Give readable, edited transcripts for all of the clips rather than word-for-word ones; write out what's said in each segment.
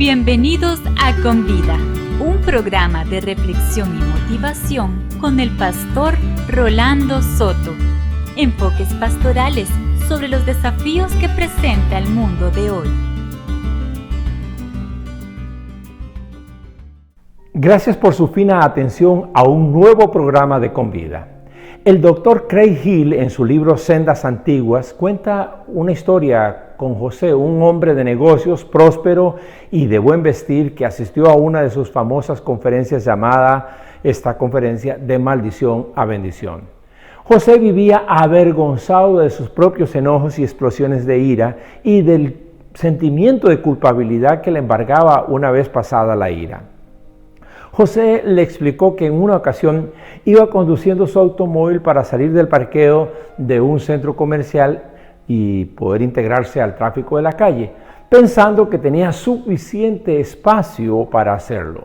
Bienvenidos a Con Vida, un programa de reflexión y motivación con el pastor Rolando Soto. Enfoques pastorales sobre los desafíos que presenta el mundo de hoy. Gracias por su fina atención a un nuevo programa de Con Vida. El Dr. Craig Hill, en su libro Sendas Antiguas, cuenta una historia con José, un hombre de negocios próspero y de buen vestir que asistió a una de sus famosas conferencias llamada esta conferencia de maldición a bendición. José vivía avergonzado de sus propios enojos y explosiones de ira y del sentimiento de culpabilidad que le embargaba una vez pasada la ira. José le explicó que en una ocasión iba conduciendo su automóvil para salir del parqueo de un centro comercial y poder integrarse al tráfico de la calle, pensando que tenía suficiente espacio para hacerlo.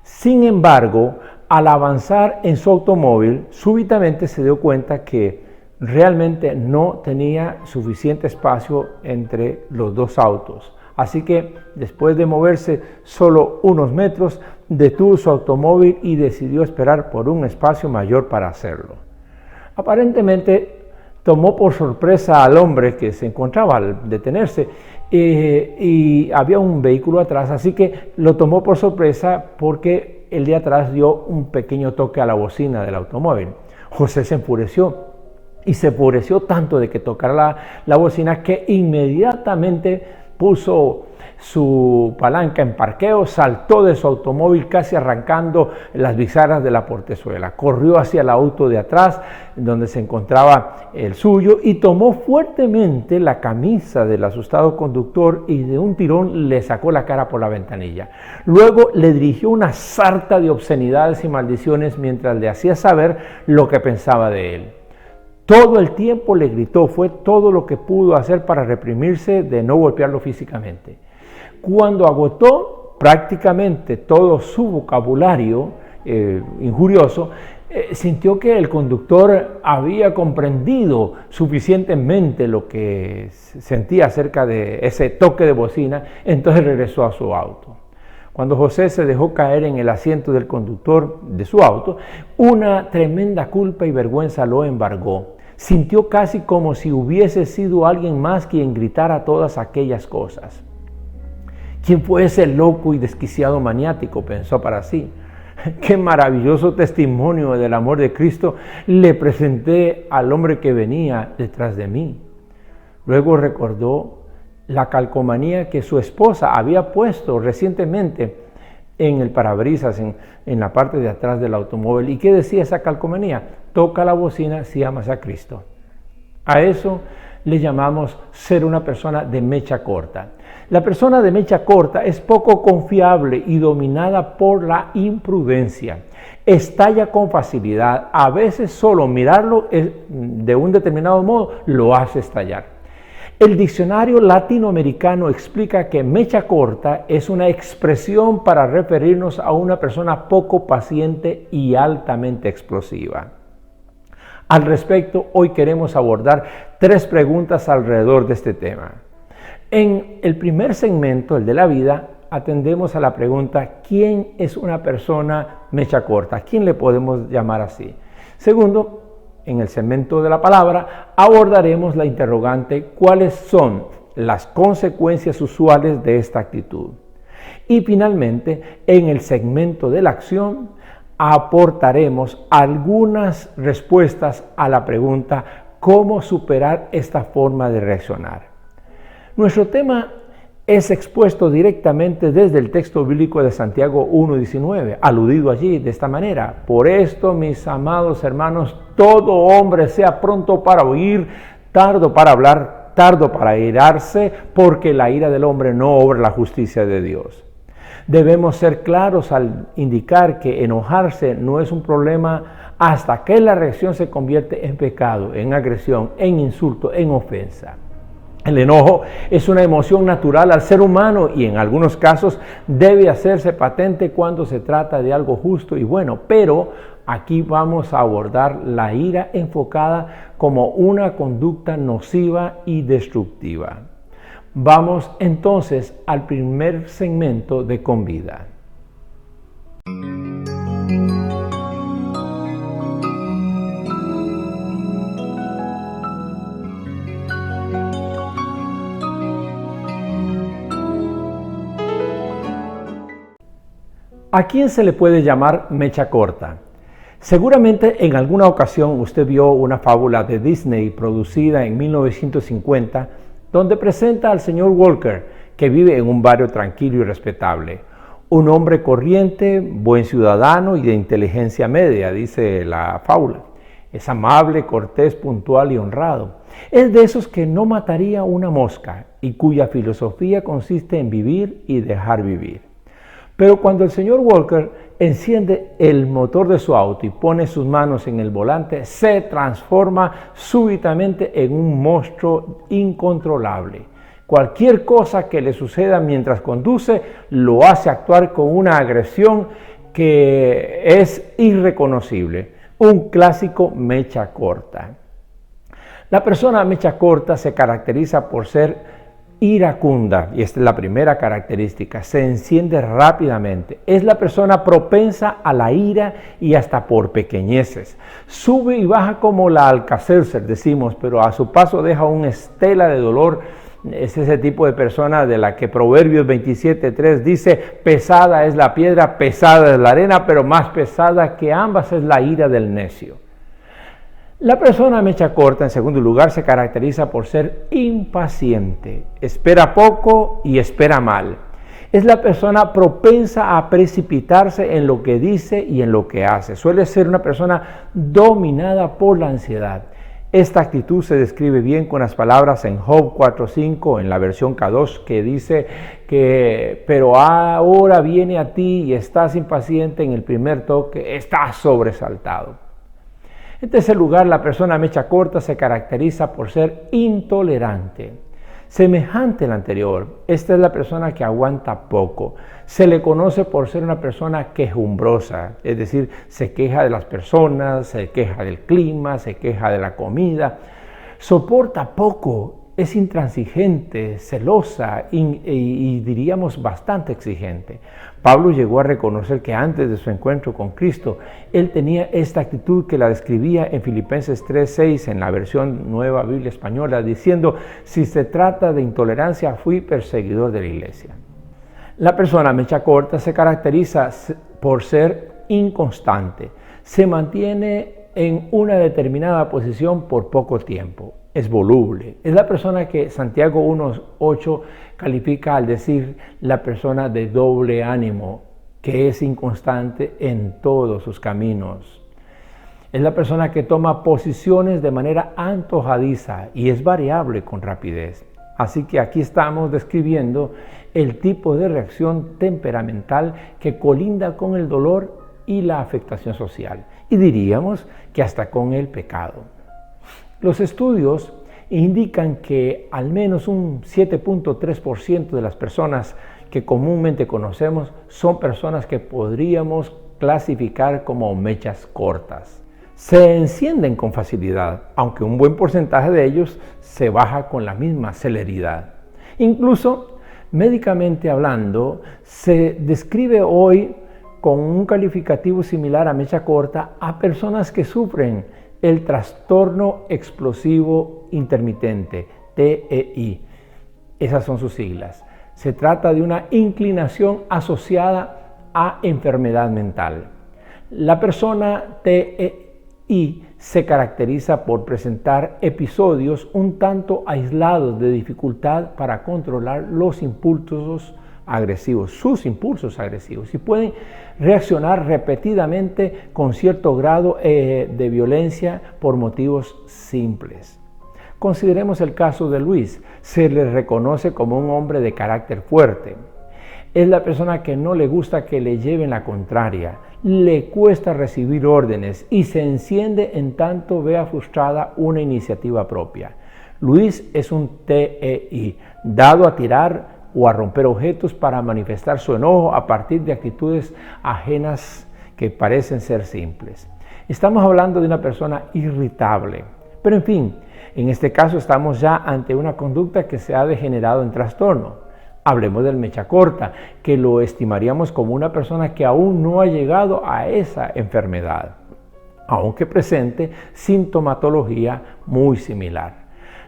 Sin embargo, al avanzar en su automóvil, súbitamente se dio cuenta que realmente no tenía suficiente espacio entre los dos autos. Así que, después de moverse solo unos metros, detuvo su automóvil y decidió esperar por un espacio mayor para hacerlo. Aparentemente, tomó por sorpresa al hombre que se encontraba al detenerse y había un vehículo atrás, así que lo tomó por sorpresa porque el de atrás dio un pequeño toque a la bocina del automóvil. José se enfureció y se enfureció tanto de que tocara la bocina que inmediatamente puso su palanca en parqueo, saltó de su automóvil casi arrancando las bisagras de la portezuela, corrió hacia el auto de atrás donde se encontraba el suyo y tomó fuertemente la camisa del asustado conductor y de un tirón le sacó la cara por la ventanilla. Luego le dirigió una sarta de obscenidades y maldiciones mientras le hacía saber lo que pensaba de él. Todo el tiempo le gritó, fue todo lo que pudo hacer para reprimirse de no golpearlo físicamente. Cuando agotó prácticamente todo su vocabulario injurioso, sintió que el conductor había comprendido suficientemente lo que sentía acerca de ese toque de bocina, entonces regresó a su auto. Cuando José se dejó caer en el asiento del conductor de su auto, una tremenda culpa y vergüenza lo embargó. Sintió casi como si hubiese sido alguien más quien gritara todas aquellas cosas. ¿Quién fue ese loco y desquiciado maniático?, pensó para sí. Qué maravilloso testimonio del amor de Cristo le presenté al hombre que venía detrás de mí. Luego recordó la calcomanía que su esposa había puesto recientemente en el parabrisas, en la parte de atrás del automóvil. ¿Y qué decía esa calcomanía? Toca la bocina si amas a Cristo. A eso le llamamos ser una persona de mecha corta. La persona de mecha corta es poco confiable y dominada por la imprudencia. Estalla con facilidad. A veces solo mirarlo de un determinado modo lo hace estallar. El diccionario latinoamericano explica que mecha corta es una expresión para referirnos a una persona poco paciente y altamente explosiva. Al respecto, hoy queremos abordar 3 preguntas alrededor de este tema. En el primer segmento, el de la vida, atendemos a la pregunta: ¿quién es una persona mecha corta? ¿A quién le podemos llamar así? Segundo, en el segmento de la palabra, abordaremos la interrogante: ¿cuáles son las consecuencias usuales de esta actitud? Y finalmente, en el segmento de la acción, aportaremos algunas respuestas a la pregunta: ¿cómo superar esta forma de reaccionar? Nuestro tema es expuesto directamente desde el texto bíblico de Santiago 1:19, aludido allí de esta manera: por esto, mis amados hermanos, todo hombre sea pronto para oír, tardo para hablar, tardo para airarse, porque la ira del hombre no obra la justicia de Dios. Debemos ser claros al indicar que enojarse no es un problema hasta que la reacción se convierte en pecado, en agresión, en insulto, en ofensa. El enojo es una emoción natural al ser humano y en algunos casos debe hacerse patente cuando se trata de algo justo y bueno, pero aquí vamos a abordar la ira enfocada como una conducta nociva y destructiva. Vamos entonces al primer segmento de Con Vida. ¿A quién se le puede llamar mecha corta? Seguramente en alguna ocasión usted vio una fábula de Disney producida en 1950 donde presenta al señor Walker, que vive en un barrio tranquilo y respetable. Un hombre corriente, buen ciudadano y de inteligencia media, dice la fábula. Es amable, cortés, puntual y honrado. Es de esos que no mataría una mosca y cuya filosofía consiste en vivir y dejar vivir. Pero cuando el señor Walker enciende el motor de su auto y pone sus manos en el volante, se transforma súbitamente en un monstruo incontrolable. Cualquier cosa que le suceda mientras conduce lo hace actuar con una agresión que es irreconocible. Un clásico mecha corta. La persona mecha corta se caracteriza por ser iracunda, y esta es la primera característica, se enciende rápidamente. Es la persona propensa a la ira y hasta por pequeñeces. Sube y baja como la Alka-Seltzer, decimos, pero a su paso deja una estela de dolor. Es ese tipo de persona de la que Proverbios 27:3 dice: pesada es la piedra, pesada es la arena, pero más pesada que ambas es la ira del necio. La persona mecha corta, en segundo lugar, se caracteriza por ser impaciente. Espera poco y espera mal. Es la persona propensa a precipitarse en lo que dice y en lo que hace. Suele ser una persona dominada por la ansiedad. Esta actitud se describe bien con las palabras en Job 4:5, en la versión K2, que dice que pero ahora viene a ti y estás impaciente, en el primer toque estás sobresaltado. En tercer lugar, la persona mecha corta se caracteriza por ser intolerante. Semejante al anterior, esta es la persona que aguanta poco. Se le conoce por ser una persona quejumbrosa, es decir, se queja de las personas, se queja del clima, se queja de la comida. Soporta poco, es intransigente, celosa y diríamos bastante exigente. Pablo llegó a reconocer que antes de su encuentro con Cristo, él tenía esta actitud que la describía en Filipenses 3:6 en la versión Nueva Biblia Española, diciendo: si se trata de intolerancia, fui perseguidor de la iglesia. La persona mecha corta se caracteriza por ser inconstante, se mantiene en una determinada posición por poco tiempo. Es voluble. Es la persona que Santiago 1:8 califica al decir la persona de doble ánimo, que es inconstante en todos sus caminos. Es la persona que toma posiciones de manera antojadiza y es variable con rapidez. Así que aquí estamos describiendo el tipo de reacción temperamental que colinda con el dolor y la afectación social. Y diríamos que hasta con el pecado. Los estudios indican que al menos un 7.3% de las personas que comúnmente conocemos son personas que podríamos clasificar como mechas cortas. Se encienden con facilidad, aunque un buen porcentaje de ellos se baja con la misma celeridad. Incluso, médicamente hablando, se describe hoy con un calificativo similar a mecha corta a personas que sufren el trastorno explosivo intermitente, TEI. Esas son sus siglas. Se trata de una inclinación asociada a enfermedad mental. La persona TEI se caracteriza por presentar episodios un tanto aislados de dificultad para controlar los impulsos agresivos, sus impulsos agresivos, y pueden reaccionar repetidamente con cierto grado de violencia por motivos simples. Consideremos el caso de Luis. Se le reconoce como un hombre de carácter fuerte. Es la persona que no le gusta que le lleven la contraria, le cuesta recibir órdenes y se enciende en tanto vea frustrada una iniciativa propia. Luis es un TEI, dado a tirar o a romper objetos para manifestar su enojo a partir de actitudes ajenas que parecen ser simples. Estamos hablando de una persona irritable, Pero en fin, en este caso estamos ya ante una conducta que se ha degenerado en trastorno. Hablemos del mecha corta, que lo estimaríamos como una persona que aún no ha llegado a esa enfermedad, aunque presente sintomatología muy similar.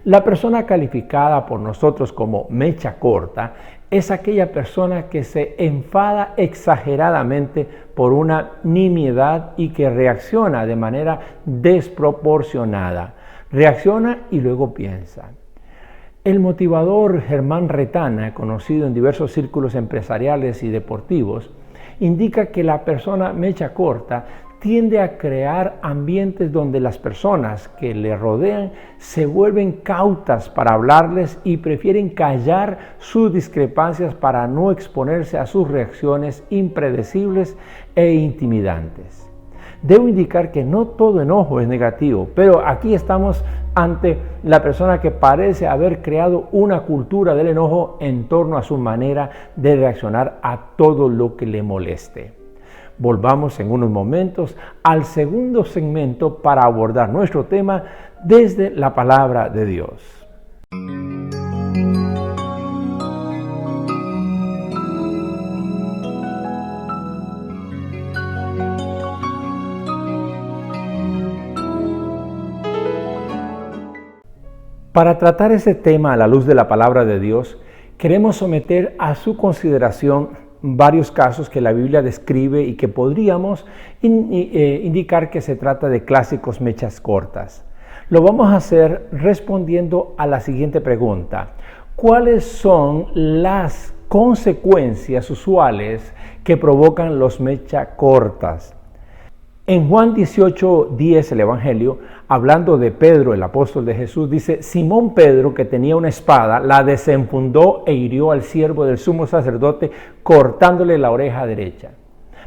La persona calificada por nosotros como mecha corta es aquella persona que se enfada exageradamente por una nimiedad y que reacciona de manera desproporcionada. Reacciona y luego piensa. El motivador Germán Retana, conocido en diversos círculos empresariales y deportivos, indica que la persona mecha corta tiende a crear ambientes donde las personas que le rodean se vuelven cautas para hablarles y prefieren callar sus discrepancias para no exponerse a sus reacciones impredecibles e intimidantes. Debo indicar que no todo enojo es negativo, pero aquí estamos ante la persona que parece haber creado una cultura del enojo en torno a su manera de reaccionar a todo lo que le moleste. Volvamos en unos momentos al segundo segmento para abordar nuestro tema desde la palabra de Dios. Para tratar ese tema a la luz de la palabra de Dios, queremos someter a su consideración varios casos que la Biblia describe y que podríamos indicar que se trata de clásicos mechas cortas. Lo vamos a hacer respondiendo a la siguiente pregunta: ¿cuáles son las consecuencias usuales que provocan los mecha cortas? En Juan 18:10, el Evangelio, hablando de Pedro, el apóstol de Jesús, dice: Simón Pedro, que tenía una espada, la desenfundó e hirió al siervo del sumo sacerdote, cortándole la oreja derecha.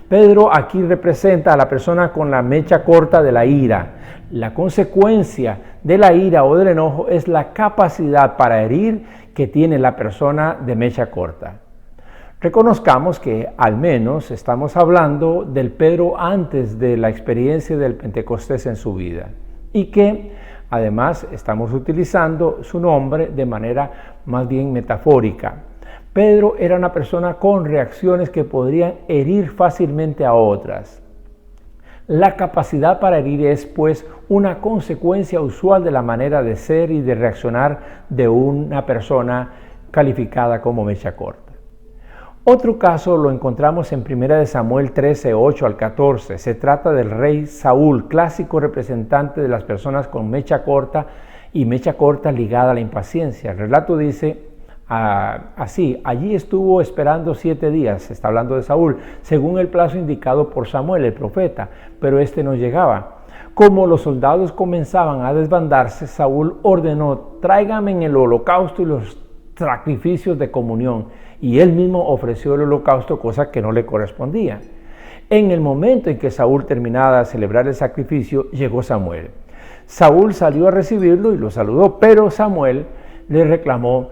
Pedro aquí representa a la persona con la mecha corta de la ira. La consecuencia de la ira o del enojo es la capacidad para herir que tiene la persona de mecha corta. Reconozcamos que al menos estamos hablando del Pedro antes de la experiencia del Pentecostés en su vida y que además estamos utilizando su nombre de manera más bien metafórica. Pedro era una persona con reacciones que podrían herir fácilmente a otras. La capacidad para herir es, pues, una consecuencia usual de la manera de ser y de reaccionar de una persona calificada como mecha corta. Otro caso lo encontramos en 1 Samuel 13, 8 al 14. Se trata del rey Saúl, clásico representante de las personas con mecha corta y mecha corta ligada a la impaciencia. El relato dice así: allí estuvo esperando 7 días, está hablando de Saúl, según el plazo indicado por Samuel, el profeta, pero este no llegaba. Como los soldados comenzaban a desbandarse, Saúl ordenó: tráigame en el holocausto y los sacrificios de comunión. Y él mismo ofreció el holocausto, cosa que no le correspondía. En el momento en que Saúl terminaba de celebrar el sacrificio, llegó Samuel. Saúl salió a recibirlo y lo saludó, pero Samuel le reclamó: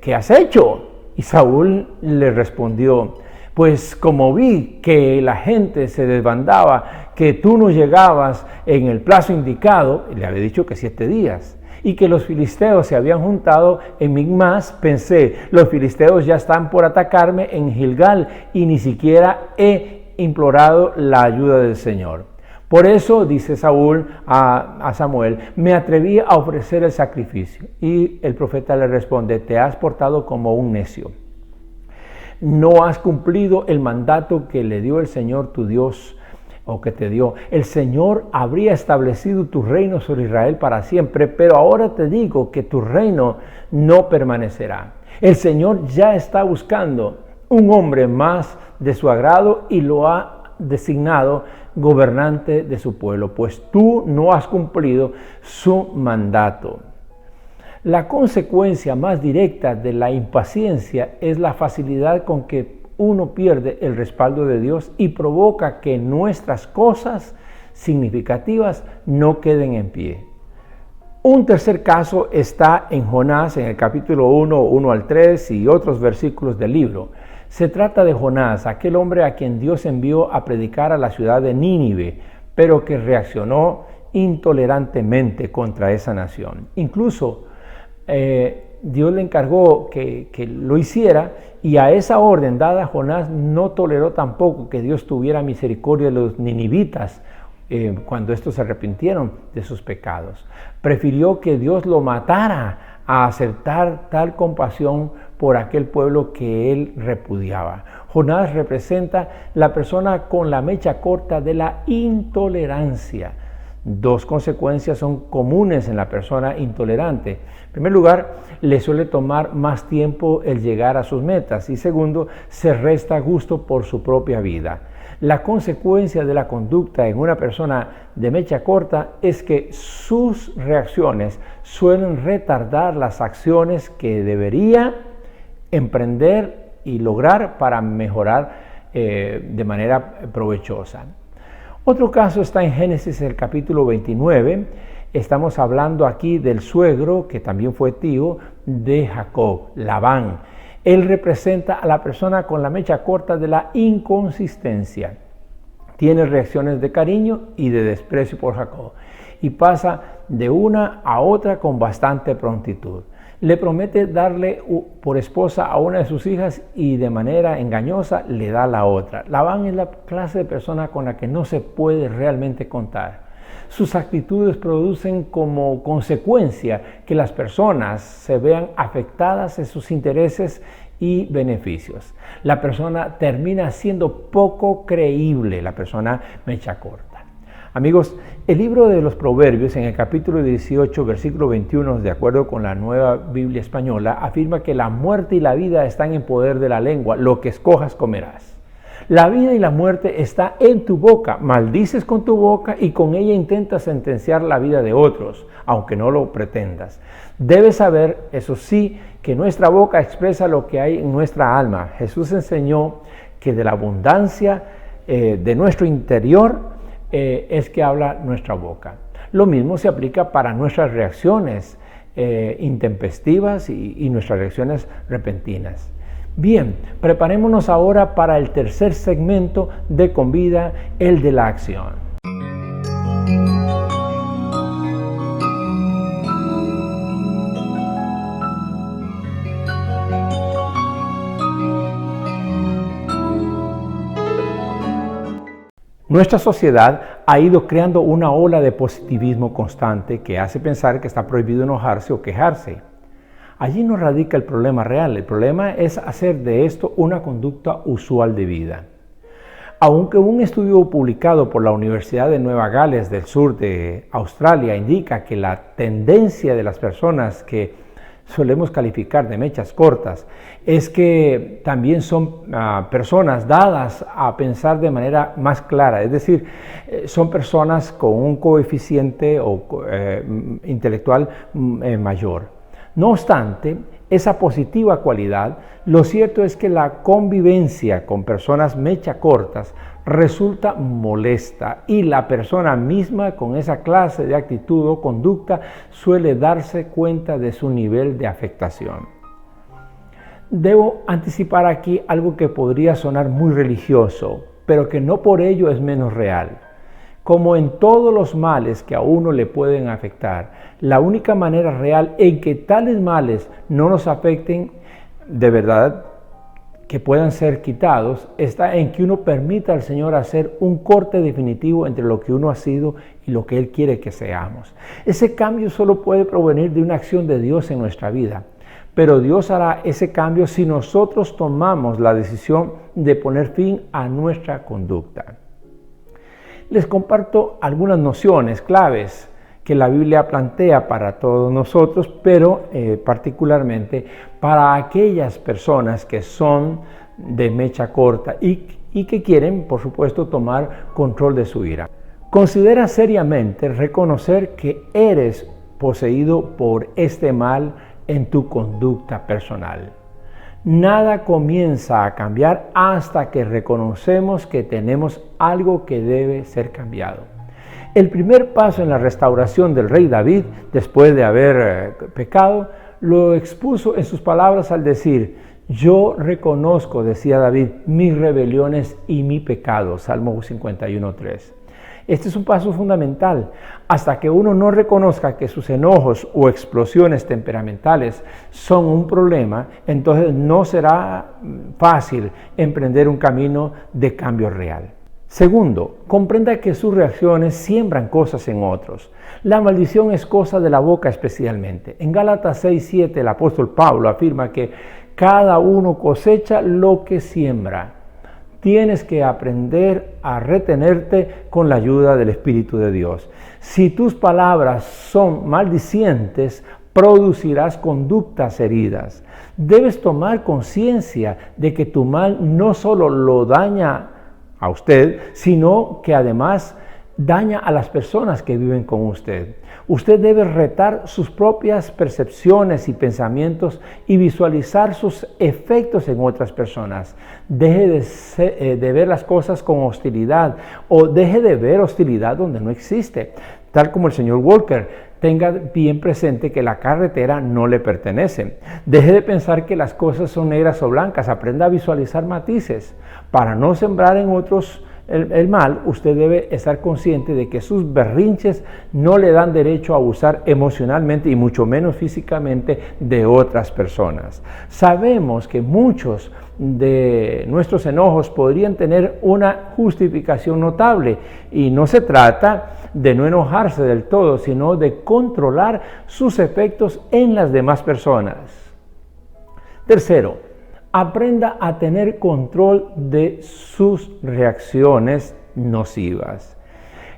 ¿qué has hecho? Y Saúl le respondió: pues como vi que la gente se desbandaba, que tú no llegabas en el plazo indicado, y le había dicho que 7 días, y que los filisteos se habían juntado en Micmas, pensé: los filisteos ya están por atacarme en Gilgal y ni siquiera he implorado la ayuda del Señor. Por eso, dice Saúl a Samuel, me atreví a ofrecer el sacrificio. Y el profeta le responde: te has portado como un necio. No has cumplido el mandato que le dio el Señor tu Dios, o que te dio. El Señor habría establecido tu reino sobre Israel para siempre, pero ahora te digo que tu reino no permanecerá. El Señor ya está buscando un hombre más de su agrado y lo ha designado gobernante de su pueblo, pues tú no has cumplido su mandato. La consecuencia más directa de la impaciencia es la facilidad con que uno pierde el respaldo de Dios y provoca que nuestras cosas significativas no queden en pie. Un tercer caso está en Jonás, en el capítulo 1 al 3 y otros versículos del libro. Se trata de Jonás, aquel hombre a quien Dios envió a predicar a la ciudad de Nínive, pero que reaccionó intolerantemente contra esa nación. Incluso Dios le encargó que lo hiciera, y a esa orden dada Jonás no toleró tampoco que Dios tuviera misericordia de los ninivitas cuando estos se arrepintieron de sus pecados. Prefirió que Dios lo matara a aceptar tal compasión por aquel pueblo que él repudiaba. Jonás representa la persona con la mecha corta de la intolerancia. Dos consecuencias son comunes en la persona intolerante. En primer lugar, le suele tomar más tiempo el llegar a sus metas, y segundo, se resta gusto por su propia vida. La consecuencia de la conducta en una persona de mecha corta es que sus reacciones suelen retardar las acciones que debería emprender y lograr para mejorar de manera provechosa. Otro caso está en Génesis, el capítulo 29. Estamos hablando aquí del suegro, que también fue tío de Jacob, Labán. Él representa a la persona con la mecha corta de la inconsistencia. Tiene reacciones de cariño y de desprecio por Jacob, y pasa de una a otra con bastante prontitud. Le promete darle por esposa a una de sus hijas y de manera engañosa le da la otra. Labán es la clase de persona con la que no se puede realmente contar. Sus actitudes producen como consecuencia que las personas se vean afectadas en sus intereses y beneficios. La persona termina siendo poco creíble, la persona mecha corta. Amigos, el libro de los Proverbios, en el capítulo 18, versículo 21, de acuerdo con la Nueva Biblia Española, afirma que la muerte y la vida están en poder de la lengua, lo que escojas comerás. La vida y la muerte está en tu boca, maldices con tu boca y con ella intentas sentenciar la vida de otros, aunque no lo pretendas. Debes saber, eso sí, que nuestra boca expresa lo que hay en nuestra alma. Jesús enseñó que de la abundancia de nuestro interior es que habla nuestra boca. Lo mismo se aplica para nuestras reacciones intempestivas y nuestras reacciones repentinas. Bien, preparémonos ahora para el tercer segmento de Con Vida, el de la acción. Nuestra sociedad ha ido creando una ola de positivismo constante que hace pensar que está prohibido enojarse o quejarse. Allí no radica el problema real. El problema es hacer de esto una conducta usual de vida. Aunque un estudio publicado por la Universidad de Nueva Gales del Sur de Australia indica que la tendencia de las personas que solemos calificar de mechas cortas es que también son personas dadas a pensar de manera más clara, es decir, son personas con un coeficiente intelectual mayor. No obstante esa positiva cualidad, lo cierto es que la convivencia con personas mecha cortas resulta molesta, y la persona misma con esa clase de actitud o conducta suele darse cuenta de su nivel de afectación. Debo anticipar aquí algo que podría sonar muy religioso, pero que no por ello es menos real. Como en todos los males que a uno le pueden afectar, la única manera real en que tales males no nos afecten de verdad, que puedan ser quitados, está en que uno permita al Señor hacer un corte definitivo entre lo que uno ha sido y lo que Él quiere que seamos. Ese cambio solo puede provenir de una acción de Dios en nuestra vida, pero Dios hará ese cambio si nosotros tomamos la decisión de poner fin a nuestra conducta. Les comparto algunas nociones claves que la Biblia plantea para todos nosotros, pero particularmente para aquellas personas que son de mecha corta y que quieren, por supuesto, tomar control de su ira. Considera seriamente reconocer que eres poseído por este mal en tu conducta personal. Nada comienza a cambiar hasta que reconocemos que tenemos algo que debe ser cambiado. El primer paso en la restauración del rey David, después de haber pecado, lo expuso en sus palabras al decir: yo reconozco, decía David, mis rebeliones y mi pecado, Salmo 51:3. Este es un paso fundamental. Hasta que uno no reconozca que sus enojos o explosiones temperamentales son un problema, entonces no será fácil emprender un camino de cambio real. Segundo, comprenda que sus reacciones siembran cosas en otros. La maldición es cosa de la boca especialmente. En Gálatas 6:7 el apóstol Pablo afirma que cada uno cosecha lo que siembra. Tienes que aprender a retenerte con la ayuda del Espíritu de Dios. Si tus palabras son maldicientes, producirás conductas heridas. Debes tomar conciencia de que tu mal no solo lo daña a usted, sino que además daña a las personas que viven con usted. Usted debe retar sus propias percepciones y pensamientos y visualizar sus efectos en otras personas. Deje de ver las cosas con hostilidad o deje de ver hostilidad donde no existe. Tal como el señor Walker, tenga bien presente que la carretera no le pertenece. Deje de pensar que las cosas son negras o blancas. Aprenda a visualizar matices. Para no sembrar en otros el mal, usted debe estar consciente de que sus berrinches no le dan derecho a abusar emocionalmente y mucho menos físicamente de otras personas. Sabemos que muchos de nuestros enojos podrían tener una justificación notable y no se trata de no enojarse del todo, sino de controlar sus efectos en las demás personas. Tercero, aprenda a tener control de sus reacciones nocivas.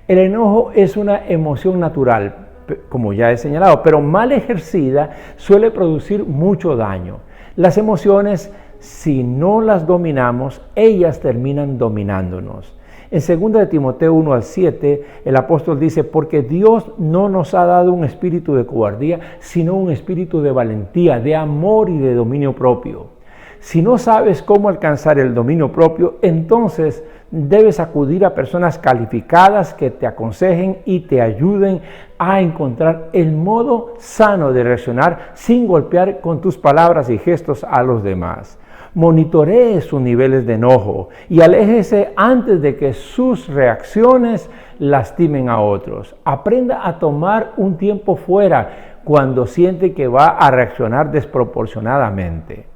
El enojo es una emoción natural, como ya he señalado, pero mal ejercida suele producir mucho daño. Las emociones, si no las dominamos, ellas terminan dominándonos. En 2 de Timoteo 1:7, el apóstol dice, porque Dios no nos ha dado un espíritu de cobardía, sino un espíritu de valentía, de amor y de dominio propio. Si no sabes cómo alcanzar el dominio propio, entonces debes acudir a personas calificadas que te aconsejen y te ayuden a encontrar el modo sano de reaccionar sin golpear con tus palabras y gestos a los demás. Monitoree sus niveles de enojo y aléjese antes de que sus reacciones lastimen a otros. Aprenda a tomar un tiempo fuera cuando siente que va a reaccionar desproporcionadamente.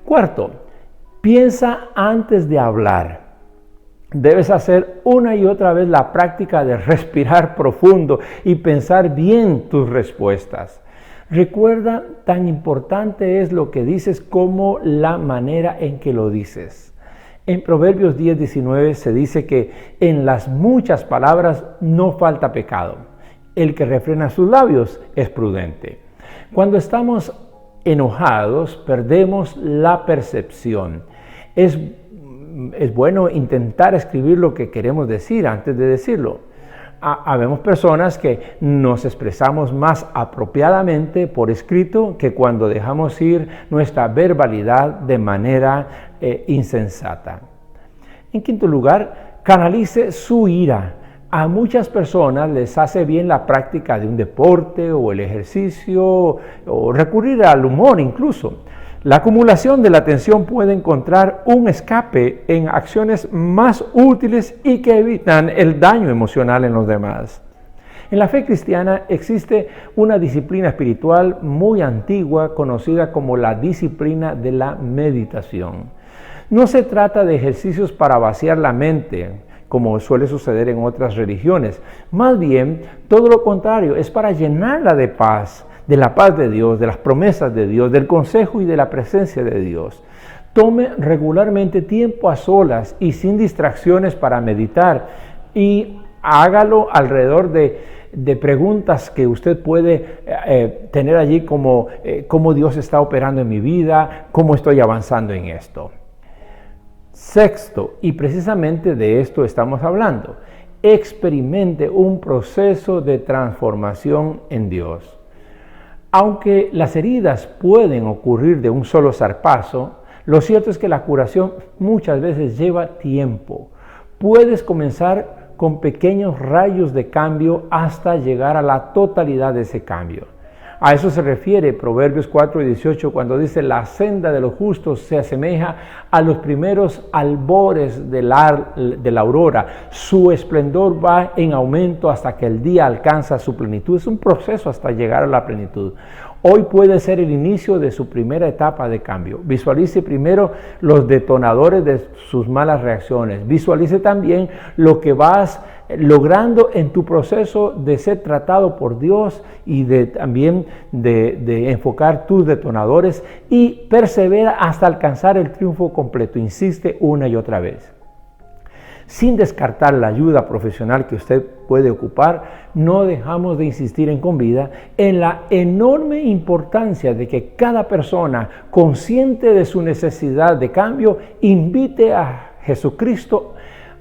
Cuarto, piensa antes de hablar. Debes hacer una y otra vez la práctica de respirar profundo y pensar bien tus respuestas. Recuerda, tan importante es lo que dices como la manera en que lo dices. En Proverbios 10:19 se dice que en las muchas palabras no falta pecado. El que refrena sus labios es prudente. Cuando estamos enojados, perdemos la percepción. Es bueno intentar escribir lo que queremos decir antes de decirlo. Habemos personas que nos expresamos más apropiadamente por escrito que cuando dejamos ir nuestra verbalidad de manera insensata. En quinto lugar, canalice su ira. A muchas personas les hace bien la práctica de un deporte o el ejercicio o recurrir al humor incluso. La acumulación de la tensión puede encontrar un escape en acciones más útiles y que evitan el daño emocional en los demás. En la fe cristiana existe una disciplina espiritual muy antigua conocida como la disciplina de la meditación. No se trata de ejercicios para vaciar la mente, como suele suceder en otras religiones. Más bien, todo lo contrario, es para llenarla de paz, de la paz de Dios, de las promesas de Dios, del consejo y de la presencia de Dios. Tome regularmente tiempo a solas y sin distracciones para meditar y hágalo alrededor de preguntas que usted puede tener allí como cómo Dios está operando en mi vida, cómo estoy avanzando en esto. Sexto, y precisamente de esto estamos hablando, experimente un proceso de transformación en Dios. Aunque las heridas pueden ocurrir de un solo zarpazo, lo cierto es que la curación muchas veces lleva tiempo. Puedes comenzar con pequeños rayos de cambio hasta llegar a la totalidad de ese cambio. A eso se refiere Proverbios 4:18 cuando dice: la senda de los justos se asemeja a los primeros albores de la aurora. Su esplendor va en aumento hasta que el día alcanza su plenitud. Es un proceso hasta llegar a la plenitud. Hoy puede ser el inicio de su primera etapa de cambio. Visualice primero los detonadores de sus malas reacciones. Visualice también lo que vas logrando en tu proceso de ser tratado por Dios y también de enfocar tus detonadores y persevera hasta alcanzar el triunfo completo. Insiste una y otra vez. Sin descartar la ayuda profesional que usted puede ocupar, no dejamos de insistir en Convida en la enorme importancia de que cada persona, consciente de su necesidad de cambio, invite a Jesucristo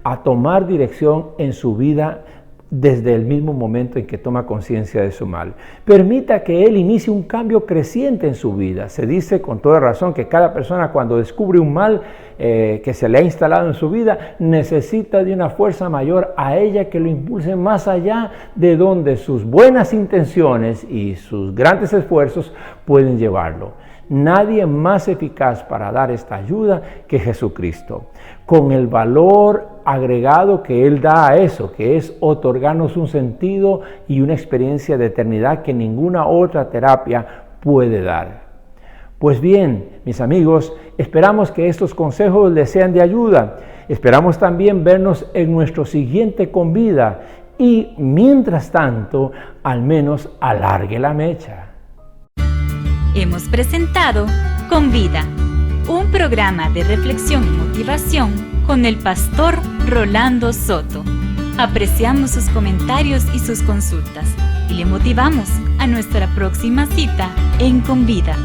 a tomar dirección en su vida desde el mismo momento en que toma conciencia de su mal. Permita que Él inicie un cambio creciente en su vida. Se dice con toda razón que cada persona, cuando descubre un mal que se le ha instalado en su vida, necesita de una fuerza mayor a ella que lo impulse más allá de donde sus buenas intenciones y sus grandes esfuerzos pueden llevarlo. Nadie más eficaz para dar esta ayuda que Jesucristo, con el valor agregado que Él da a eso, que es otorgarnos un sentido y una experiencia de eternidad que ninguna otra terapia puede dar. Pues bien, mis amigos, esperamos que estos consejos les sean de ayuda. Esperamos también vernos en nuestro siguiente Convida y, mientras tanto, al menos alargue la mecha. Hemos presentado Convida, un programa de reflexión y motivación con el pastor Rolando Soto. Apreciamos sus comentarios y sus consultas y le motivamos a nuestra próxima cita en Convida.